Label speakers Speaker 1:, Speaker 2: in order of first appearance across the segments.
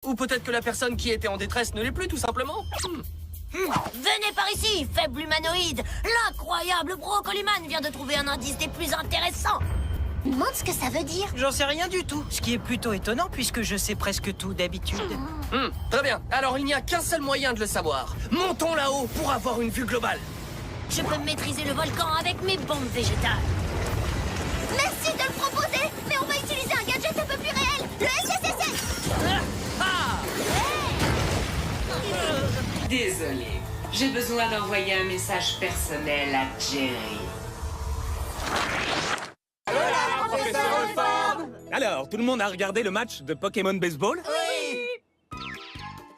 Speaker 1: Ou peut-être que la personne qui était en détresse ne l'est plus, tout simplement.
Speaker 2: Venez par ici, faible humanoïde. L'incroyable Brocoliman vient de trouver un indice des plus intéressants. Demande ce que ça veut dire.
Speaker 3: J'en sais rien du tout, ce qui est plutôt étonnant puisque je sais presque tout d'habitude.
Speaker 1: Très bien. Alors, il n'y a qu'un seul moyen de le savoir. Montons là-haut pour avoir une vue globale.
Speaker 2: Je peux maîtriser le volcan avec mes bombes végétales. Merci de le proposer, mais on va utiliser un gadget un peu plus réel, le SSSS.
Speaker 4: Désolé, j'ai besoin d'envoyer un message personnel à Jerry.
Speaker 5: Alors, tout le monde a regardé le match de Pokémon Baseball?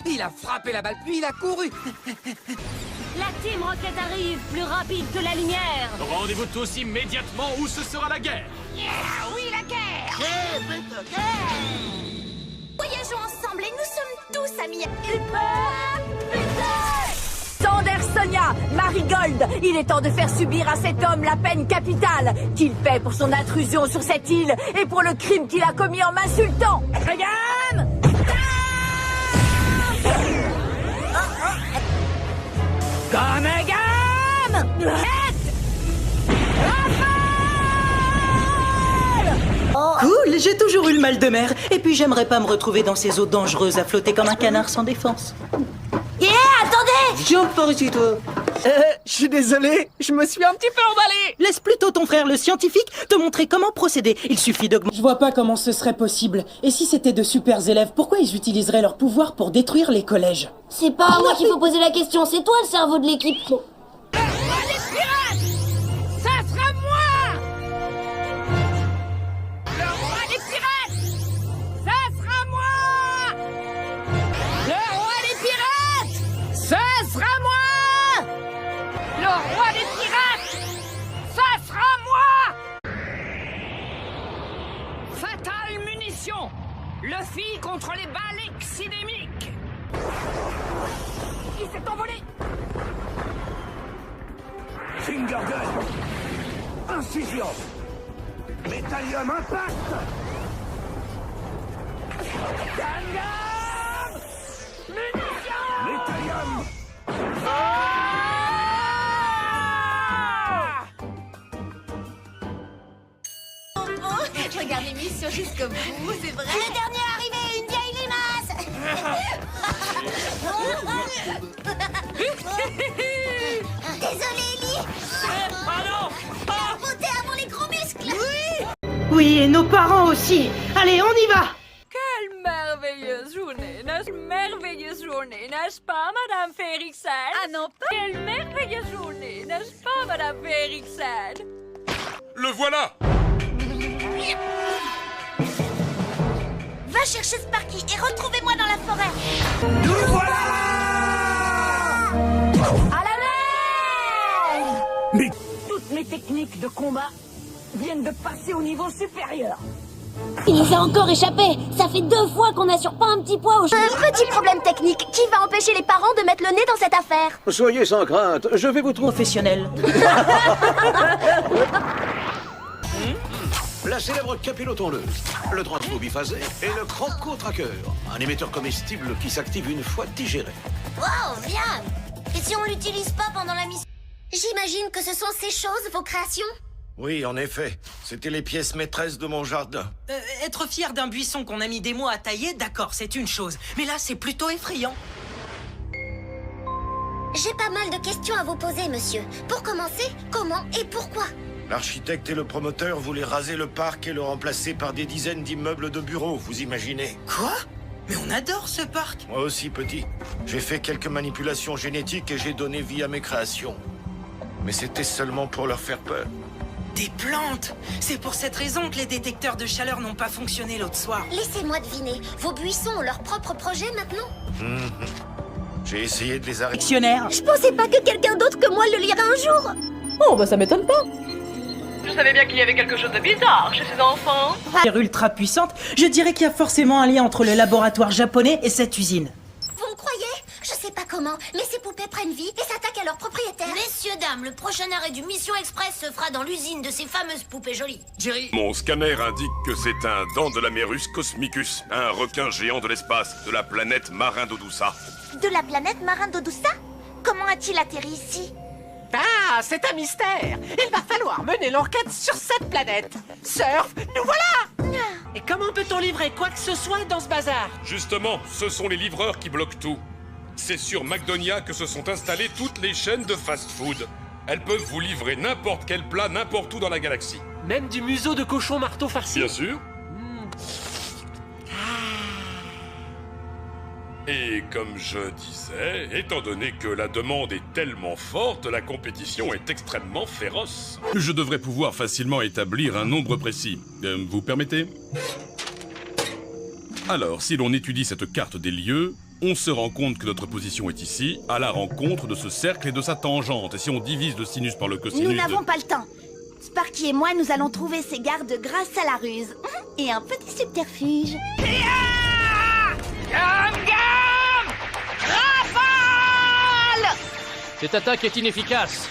Speaker 6: Il a frappé la balle, puis il a couru.
Speaker 2: La Team Rocket arrive, plus rapide que la lumière.
Speaker 7: Rendez-vous tous immédiatement où ce sera la guerre.
Speaker 2: Oui, la guerre. Voyageons ensemble et nous sommes tous amis.
Speaker 8: Sandersonia, Marigold, il est temps de faire subir à cet homme la peine capitale qu'il paie pour son intrusion sur cette île et pour le crime qu'il a commis en m'insultant. Regarde! Comme un gamme!
Speaker 3: Cool, j'ai toujours eu le mal de mer. Et puis j'aimerais pas me retrouver dans ces eaux dangereuses à flotter comme un canard sans défense.
Speaker 2: Attendez!
Speaker 3: Viens par ici, toi.
Speaker 6: Je suis désolé, je me suis un petit peu emballé.
Speaker 3: Laisse plutôt ton frère, le scientifique, te montrer comment procéder. Il suffit d'augmenter...
Speaker 9: Je vois pas comment ce serait possible. Et si c'était de super élèves, pourquoi ils utiliseraient leur pouvoir pour détruire les collèges?
Speaker 2: C'est pas à moi qu'il faut poser la question, c'est toi le cerveau de l'équipe.
Speaker 8: Luffy contre les balles exidémiques. Il s'est envolé.
Speaker 10: Fingergun. Incision. Métallium impact.
Speaker 8: Gundam. Munitions.
Speaker 10: Métallium.
Speaker 2: Regarde l'émission jusqu'au bout, c'est vrai. Le dernier arrivé, une vieille limace. Désolé, Ellie.
Speaker 7: Pardon.
Speaker 2: La beauté avant les gros muscles.
Speaker 9: Oui, et nos parents aussi. Allez, on y va.
Speaker 8: Quelle merveilleuse journée, n'est-ce pas, Madame Férixen? Ah non, pas. Quelle merveilleuse journée, n'est-ce pas, Madame Férixen?
Speaker 7: Le voilà.
Speaker 2: Va chercher Sparky et retrouvez-moi dans la forêt.
Speaker 10: Nous voilà.
Speaker 8: À la mer!
Speaker 10: Mais
Speaker 8: Toutes mes techniques de combat viennent de passer au niveau supérieur.
Speaker 2: Il nous a encore échappé. Ça fait 2 fois qu'on assure pas un petit poids au petit problème technique. Qui va empêcher les parents de mettre le nez dans cette affaire?
Speaker 10: soyez sans crainte, je vais vous trouver.
Speaker 3: Professionnel.
Speaker 10: La célèbre capillotondeuse, le transfo biphasé et le croco-tracker, un émetteur comestible qui s'active une fois digéré.
Speaker 2: Wow, bien. Et si on l'utilise pas pendant la mission? J'imagine que ce sont ces choses, vos créations?
Speaker 10: Oui, en effet, c'était les pièces maîtresses de mon jardin.
Speaker 3: Être fier d'un buisson qu'on a mis des mois à tailler, d'accord, c'est une chose. Mais là, c'est plutôt effrayant.
Speaker 2: J'ai pas mal de questions à vous poser, monsieur. Pour commencer, comment et pourquoi?
Speaker 10: L'architecte et le promoteur voulaient raser le parc et le remplacer par des dizaines d'immeubles de bureaux, vous imaginez?
Speaker 3: Quoi? Mais on adore ce parc.
Speaker 10: Moi aussi, petit. J'ai fait quelques manipulations génétiques et j'ai donné vie à mes créations. Mais c'était seulement pour leur faire peur.
Speaker 3: Des plantes. C'est pour cette raison que les détecteurs de chaleur n'ont pas fonctionné l'autre soir.
Speaker 2: Laissez-moi deviner. Vos buissons ont leur propre projet maintenant?
Speaker 10: J'ai essayé de les arrêter.
Speaker 3: Dictionnaire.
Speaker 2: Je pensais pas que quelqu'un d'autre que moi le lirait un jour.
Speaker 9: Oh, bah ça m'étonne pas.
Speaker 8: Je savais bien qu'il y avait quelque chose de bizarre chez ces enfants.
Speaker 3: Ultra puissante, je dirais qu'il y a forcément un lien entre le laboratoire japonais et cette usine.
Speaker 2: Vous me croyez? Je sais pas comment, mais ces poupées prennent vie et s'attaquent à leurs propriétaires. Messieurs, dames, le prochain arrêt du Mission Express se fera dans l'usine de ces fameuses poupées jolies.
Speaker 1: Jerry,
Speaker 7: Mon scanner indique que c'est un Dandelamerus cosmicus, un requin géant de l'espace, de la planète Marindodusa.
Speaker 2: De la planète Marindodusa? Comment a-t-il atterri ici?
Speaker 6: Ah, c'est un mystère. Il va falloir mener l'enquête sur cette planète. Surf, nous voilà. Et comment peut-on livrer quoi que ce soit dans ce bazar?
Speaker 7: Justement, ce sont les livreurs qui bloquent tout. C'est sur McDonia que se sont installées toutes les chaînes de fast-food. Elles peuvent vous livrer n'importe quel plat, n'importe où dans la galaxie.
Speaker 6: Même du museau de cochon marteau farci?
Speaker 7: Bien sûr. Et comme je disais, étant donné que la demande est tellement forte, la compétition est extrêmement féroce. Je devrais pouvoir facilement établir un nombre précis. Vous permettez? Alors, si l'on étudie cette carte des lieux, on se rend compte que notre position est ici, à la rencontre de ce cercle et de sa tangente. Et si on divise le sinus par le cosinus
Speaker 2: Nous n'avons pas le temps. Sparky et moi, nous allons trouver ces gardes grâce à la ruse. Et un petit subterfuge.
Speaker 11: Cette attaque est inefficace.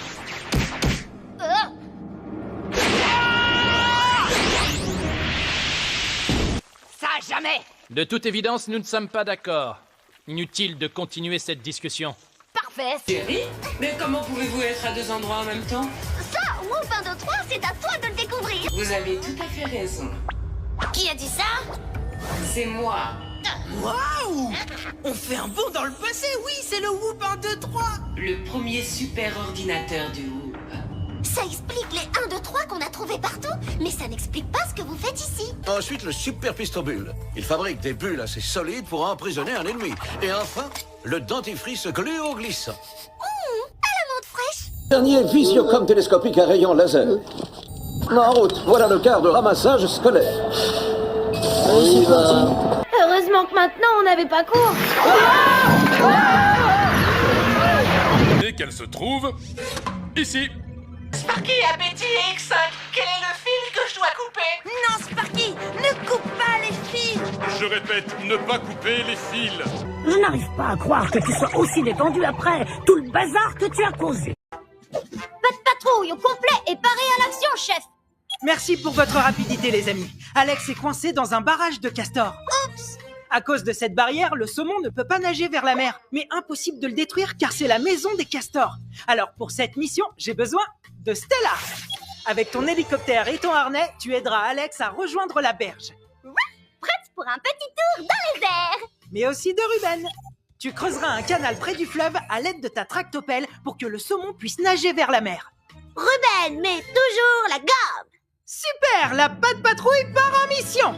Speaker 6: Ça jamais.
Speaker 11: De toute évidence, nous ne sommes pas d'accord. Inutile de continuer cette discussion.
Speaker 2: Parfait.
Speaker 4: Jerry? Mais comment pouvez-vous être à deux endroits en même temps?
Speaker 2: Ça, Whoop 1, 2, 3, c'est à toi de le découvrir.
Speaker 4: Vous avez tout à fait raison.
Speaker 2: Qui a dit ça?
Speaker 4: C'est moi.
Speaker 3: Waouh! On fait un bond dans le passé, oui, c'est le Whoop 1, 2, 3!
Speaker 4: Le premier super ordinateur du Whoop.
Speaker 2: Ça explique les 1, 2, 3 qu'on a trouvés partout, mais ça n'explique pas ce que vous faites ici.
Speaker 10: Ensuite, le super pistobule. Il fabrique des bulles assez solides pour emprisonner un ennemi. Et enfin, le dentifrice gluoglissant.
Speaker 2: À la menthe fraîche.
Speaker 12: Dernier visiocom télescopique à rayon laser. En route, voilà le quart de ramassage scolaire.
Speaker 2: Heureusement que maintenant on n'avait pas cours.
Speaker 7: Et qu'elle se trouve ici.
Speaker 6: Sparky a Betty X. Quel est le fil que je dois couper?
Speaker 2: Non, Sparky, ne coupe pas les fils.
Speaker 7: Je répète, ne pas couper les fils.
Speaker 8: Je n'arrive pas à croire que tu sois aussi détendu après tout le bazar que tu as causé.
Speaker 2: Pas de patrouille au complet et paré à l'action, chef.
Speaker 3: Merci pour votre rapidité, les amis. Alex est coincé dans un barrage de castors.
Speaker 2: Oups.
Speaker 3: À cause de cette barrière, le saumon ne peut pas nager vers la mer. Mais impossible de le détruire car c'est la maison des castors. Alors pour cette mission, j'ai besoin de Stella. Avec ton hélicoptère et ton harnais, tu aideras Alex à rejoindre la berge.
Speaker 2: Prête pour un petit tour dans les airs.
Speaker 3: Mais aussi de Ruben. Tu creuseras un canal près du fleuve à l'aide de ta tractopelle pour que le saumon puisse nager vers la mer.
Speaker 2: Ruben, mais toujours la gomme.
Speaker 3: Super, la patte patrouille part en mission.